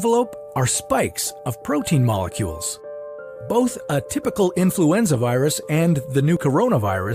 envelope are spikes of protein molecules. Both a typical influenza virus and the new coronavirus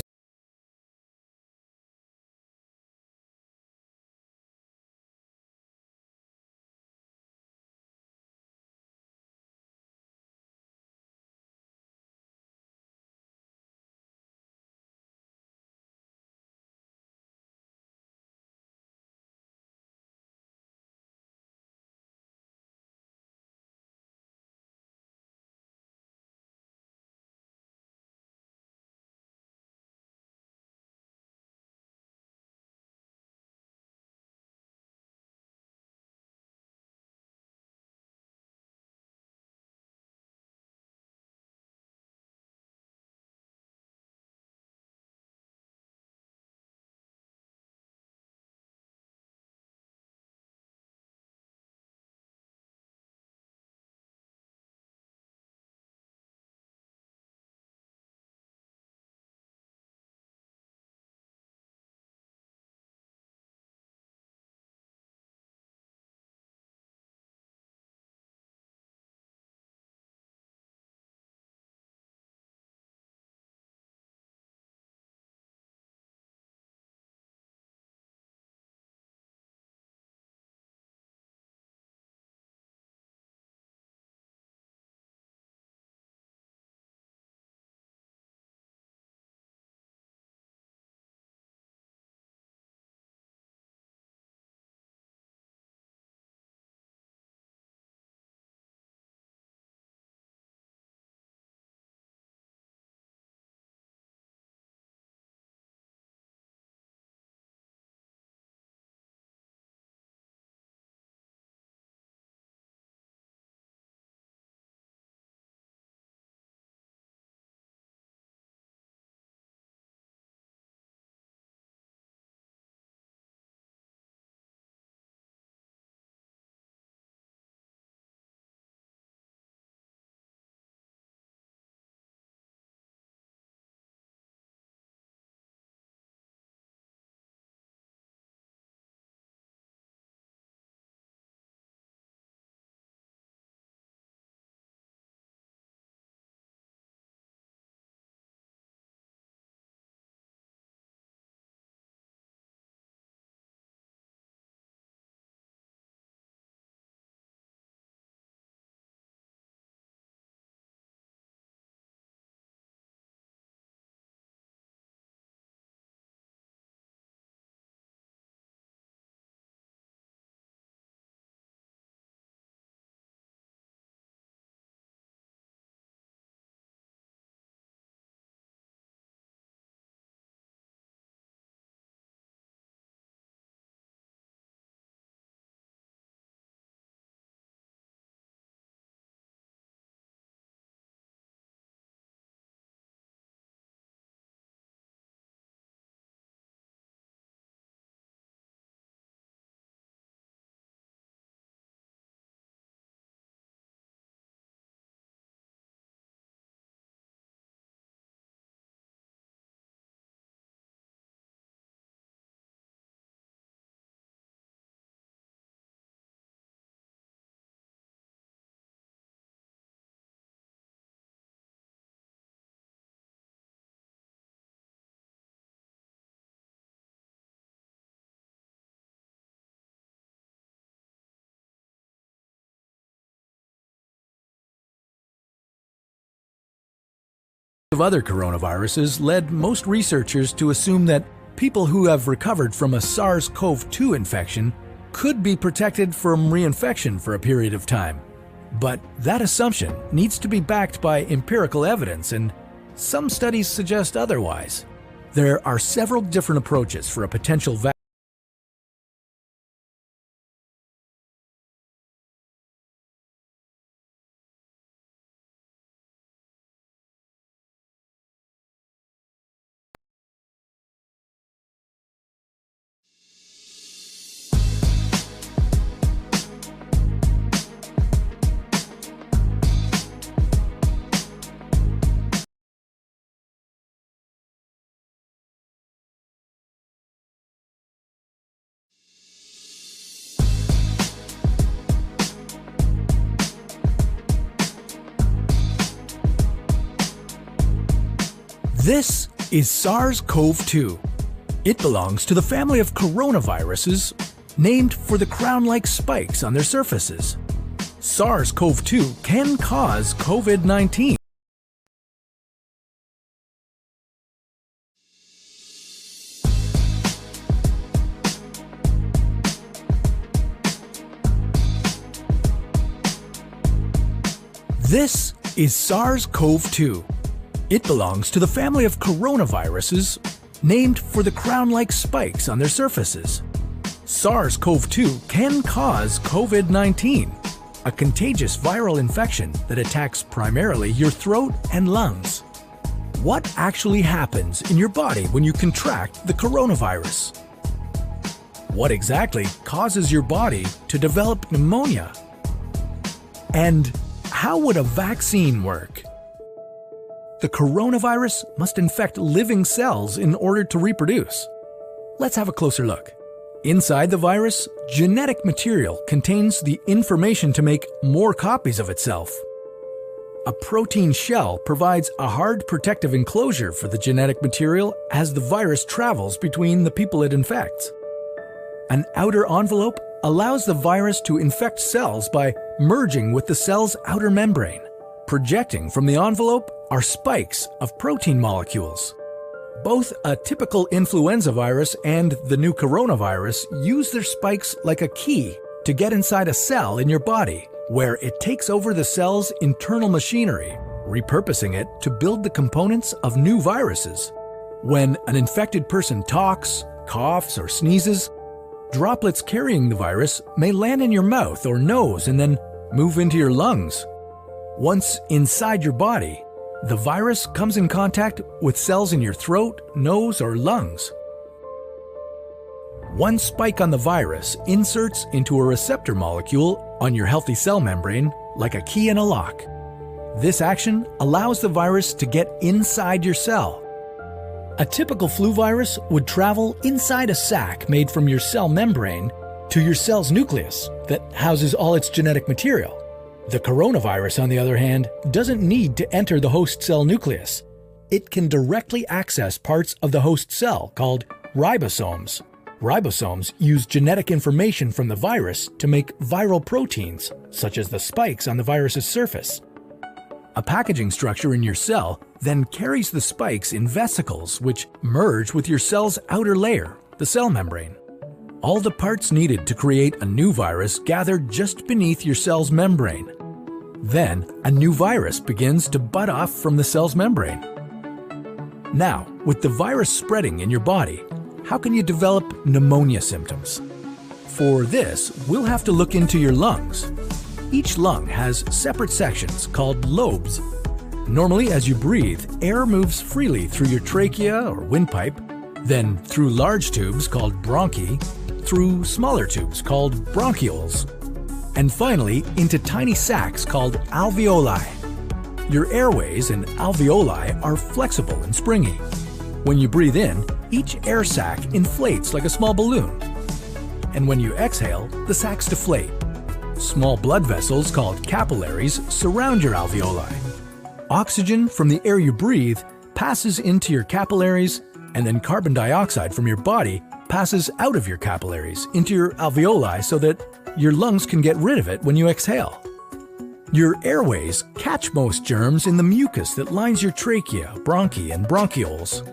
of other coronaviruses led most researchers to assume that people who have recovered from a SARS-CoV-2 infection could be protected from reinfection for a period of time. But that assumption needs to be backed by empirical evidence, and some studies suggest otherwise. There are several different approaches for a potential vaccine. This is SARS-CoV-2. It belongs to the family of coronaviruses named for the crown-like spikes on their surfaces. SARS-CoV-2 can cause COVID-19. This is SARS-CoV-2. It belongs to the family of coronaviruses named for the crown-like spikes on their surfaces. SARS-CoV-2 can cause COVID-19, a contagious viral infection that attacks primarily your throat and lungs. What actually happens in your body when you contract the coronavirus? What exactly causes your body to develop pneumonia? And how would a vaccine work? The coronavirus must infect living cells in order to reproduce. Let's have a closer look. Inside the virus, genetic material contains the information to make more copies of itself. A protein shell provides a hard protective enclosure for the genetic material as the virus travels between the people it infects. An outer envelope allows the virus to infect cells by merging with the cell's outer membrane. Projecting from the envelope are spikes of protein molecules. Both a typical influenza virus and the new coronavirus use their spikes like a key to get inside a cell in your body, where it takes over the cell's internal machinery, repurposing it to build the components of new viruses. When an infected person talks, coughs, or sneezes, droplets carrying the virus may land in your mouth or nose and then move into your lungs. Once inside your body, the virus comes in contact with cells in your throat, nose, or lungs. One spike on the virus inserts into a receptor molecule on your healthy cell membrane like a key in a lock. This action allows the virus to get inside your cell. A typical flu virus would travel inside a sac made from your cell membrane to your cell's nucleus that houses all its genetic material. The coronavirus, on the other hand, doesn't need to enter the host cell nucleus. It can directly access parts of the host cell called ribosomes. Ribosomes use genetic information from the virus to make viral proteins, such as the spikes on the virus's surface. A packaging structure in your cell then carries the spikes in vesicles which merge with your cell's outer layer, the cell membrane. All the parts needed to create a new virus gather just beneath your cell's membrane. Then, a new virus begins to bud off from the cell's membrane. Now, with the virus spreading in your body, how can you develop pneumonia symptoms? For this, we'll have to look into your lungs. Each lung has separate sections called lobes. Normally, as you breathe, air moves freely through your trachea or windpipe, then through large tubes called bronchi, through smaller tubes called bronchioles, and finally into tiny sacs called alveoli. Your airways and alveoli are flexible and springy. When you breathe in, each air sac inflates like a small balloon. And when you exhale, the sacs deflate. Small blood vessels called capillaries surround your alveoli. Oxygen from the air you breathe passes into your capillaries, and then carbon dioxide from your body passes out of your capillaries into your alveoli so that your lungs can get rid of it when you exhale. Your airways catch most germs in the mucus that lines your trachea, bronchi, and bronchioles.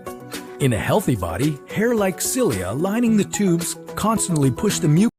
In a healthy body, hair-like cilia lining the tubes constantly push the mucus